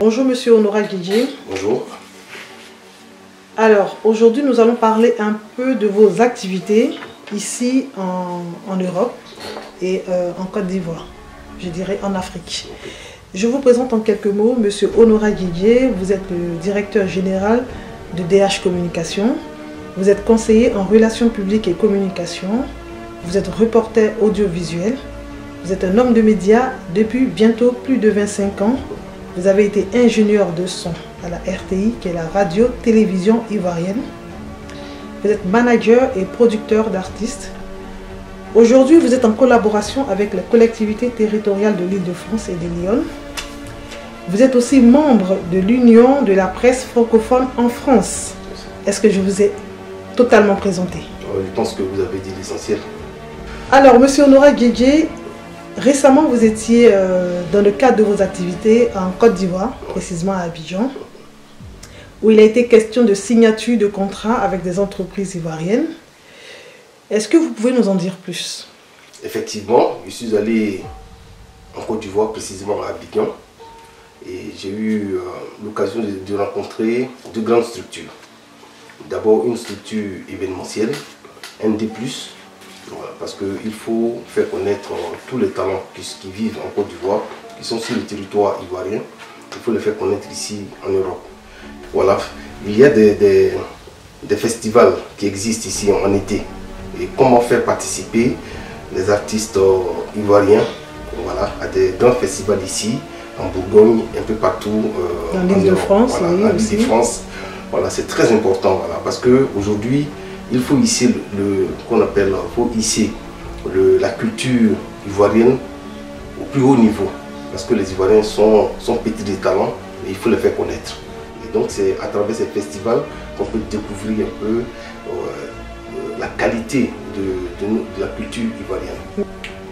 Bonjour Monsieur Honora Guidjé. Bonjour. Alors aujourd'hui nous allons parler un peu de vos activités ici en Europe et en Côte d'Ivoire, je dirais en Afrique. Je vous présente en quelques mots Monsieur Honora Guidjé. Vous êtes le directeur général de DH Communication. Vous êtes conseiller en relations publiques et communication. Vous êtes reporter audiovisuel. Vous êtes un homme de médias depuis bientôt plus de 25 ans. Vous avez été ingénieur de son à la RTI, qui est la radio-télévision ivoirienne. Vous êtes manager et producteur d'artistes. Aujourd'hui, vous êtes en collaboration avec la collectivité territoriale de l'Île-de-France et de Lyon. Vous êtes aussi membre de l'Union de la presse francophone en France. Est-ce que je vous ai totalement présenté? Je pense que vous avez dit l'essentiel. Alors, Monsieur Honora Guidjé, récemment, vous étiez dans le cadre de vos activités en Côte d'Ivoire, précisément à Abidjan, où il a été question de signature de contrats avec des entreprises ivoiriennes. Est-ce que vous pouvez nous en dire plus? Effectivement, je suis allé en Côte d'Ivoire, précisément à Abidjan, et j'ai eu l'occasion de rencontrer deux grandes structures. D'abord, une structure événementielle, ND+, voilà, parce qu'il faut faire connaître tous les talents qui vivent en Côte d'Ivoire, qui sont sur le territoire ivoirien. Il faut les faire connaître ici en Europe. Voilà, il y a des festivals qui existent ici en été. Et comment faire participer les artistes ivoiriens, voilà, à des grands festivals ici, en Bourgogne, un peu partout dans l'Île-de-France, voilà, oui, en Île-de-France. Voilà, c'est très important, voilà, parce qu'aujourd'hui, il faut hisser la culture ivoirienne au plus haut niveau. Parce que les Ivoiriens sont petits de talent et il faut les faire connaître. Et donc c'est à travers ces festivals qu'on peut découvrir un peu la qualité de la culture ivoirienne.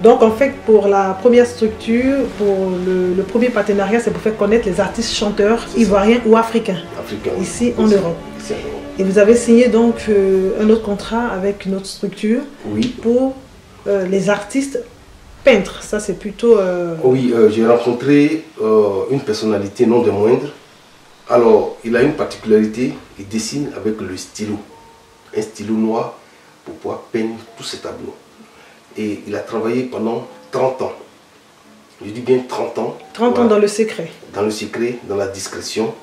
Donc en fait, pour la première structure, pour le premier partenariat, c'est pour faire connaître les artistes chanteurs ivoiriens ou africains, ici en Europe. Et vous avez signé donc un autre contrat avec une autre structure, oui, pour les artistes peintres. Ça c'est plutôt... Oui, j'ai rencontré une personnalité non des moindres. Alors, il a une particularité, il dessine avec le stylo, un stylo noir pour pouvoir peindre tous ses tableaux. Et il a travaillé pendant 30 ans. Je dis bien 30 ans. 30 voilà, ans dans le secret. Dans le secret, dans la discrétion.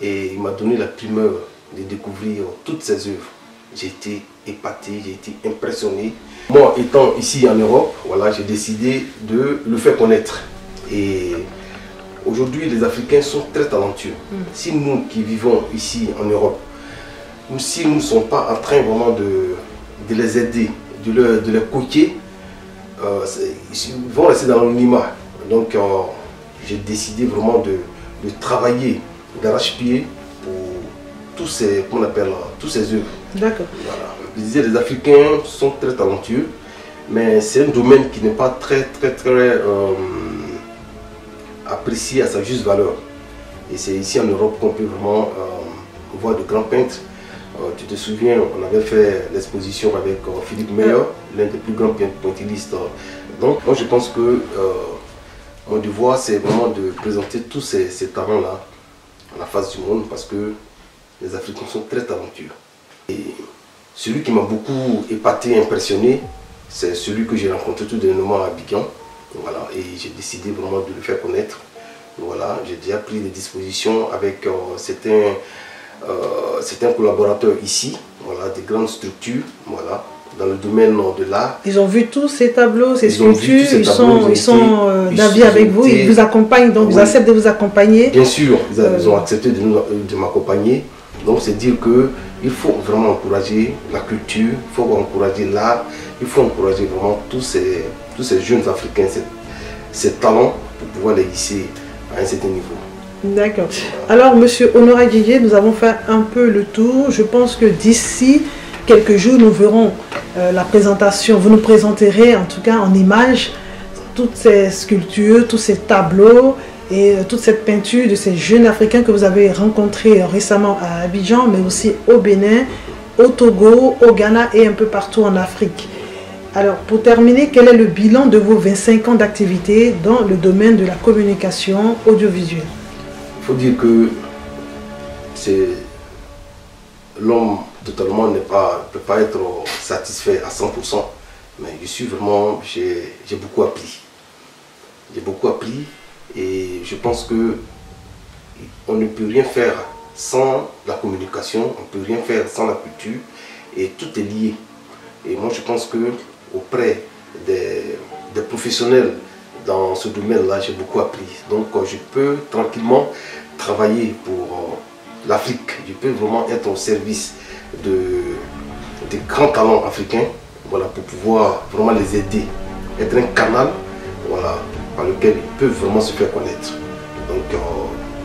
Et il m'a donné la primeur de découvrir toutes ses œuvres. J'ai été épaté, j'ai été impressionné. Moi, étant ici en Europe, voilà, j'ai décidé de le faire connaître. Et aujourd'hui, les Africains sont très talentueux. Si nous qui vivons ici en Europe, si nous ne sommes pas en train vraiment de les aider, de les coacher, ils vont rester dans l'anonymat. Donc, j'ai décidé vraiment de travailler d'arrache-pied pour tous ces œuvres. D'accord. Voilà. Je disais, les Africains sont très talentueux, mais c'est un domaine qui n'est pas très apprécié à sa juste valeur. Et c'est ici en Europe qu'on peut vraiment voir de grands peintres. Tu te souviens, on avait fait l'exposition avec Philippe Meyer, l'un des plus grands pointillistes. Donc moi je pense que mon devoir c'est vraiment de présenter tous ces talents-là à la face du monde, parce que les Africains sont très talentueux. Et celui qui m'a beaucoup épaté, impressionné, c'est celui que j'ai rencontré tout dernièrement à Abidjan. Voilà, et j'ai décidé vraiment de le faire connaître. Voilà, j'ai déjà pris des dispositions avec certains collaborateurs ici, voilà, des grandes structures, voilà, dans le domaine de l'art. Ils ont vu tous ces tableaux, ces sculptures, ils sont d'avis avec vous, ils vous accompagnent, donc oui, vous acceptent de vous accompagner. Bien sûr, ils ont accepté de m'accompagner. Donc c'est dire qu'il faut vraiment encourager la culture, il faut encourager l'art, il faut encourager vraiment tous ces jeunes Africains, ces talents pour pouvoir les hisser à un certain niveau. D'accord. Alors, Monsieur Honora Guidjé, nous avons fait un peu le tour. Je pense que d'ici quelques jours, nous verrons la présentation. Vous nous présenterez, en tout cas en images, toutes ces sculptures, tous ces tableaux et toute cette peinture de ces jeunes Africains que vous avez rencontrés récemment à Abidjan, mais aussi au Bénin, au Togo, au Ghana et un peu partout en Afrique. Alors, pour terminer, quel est le bilan de vos 25 ans d'activité dans le domaine de la communication audiovisuelle? Il faut dire que l'homme totalement ne peut pas être satisfait à 100%, mais j'ai beaucoup appris. J'ai beaucoup appris et je pense que on ne peut rien faire sans la communication, on ne peut rien faire sans la culture et tout est lié. Et moi je pense que auprès des professionnels dans ce domaine-là, j'ai beaucoup appris. Donc je peux tranquillement travailler pour l'Afrique. Je peux vraiment être au service des grands talents africains, voilà, pour pouvoir vraiment les aider, être un canal, voilà, par lequel ils peuvent vraiment se faire connaître. Donc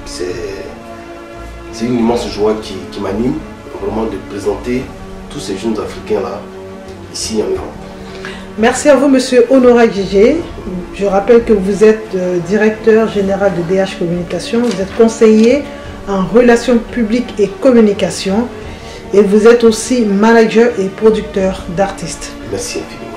c'est une immense joie qui m'anime, vraiment de présenter tous ces jeunes Africains-là ici en Europe. Merci à vous, Monsieur Honorat Djidje. Je rappelle que vous êtes directeur général de DH Communication, vous êtes conseiller en relations publiques et communication et vous êtes aussi manager et producteur d'artistes. Merci infiniment.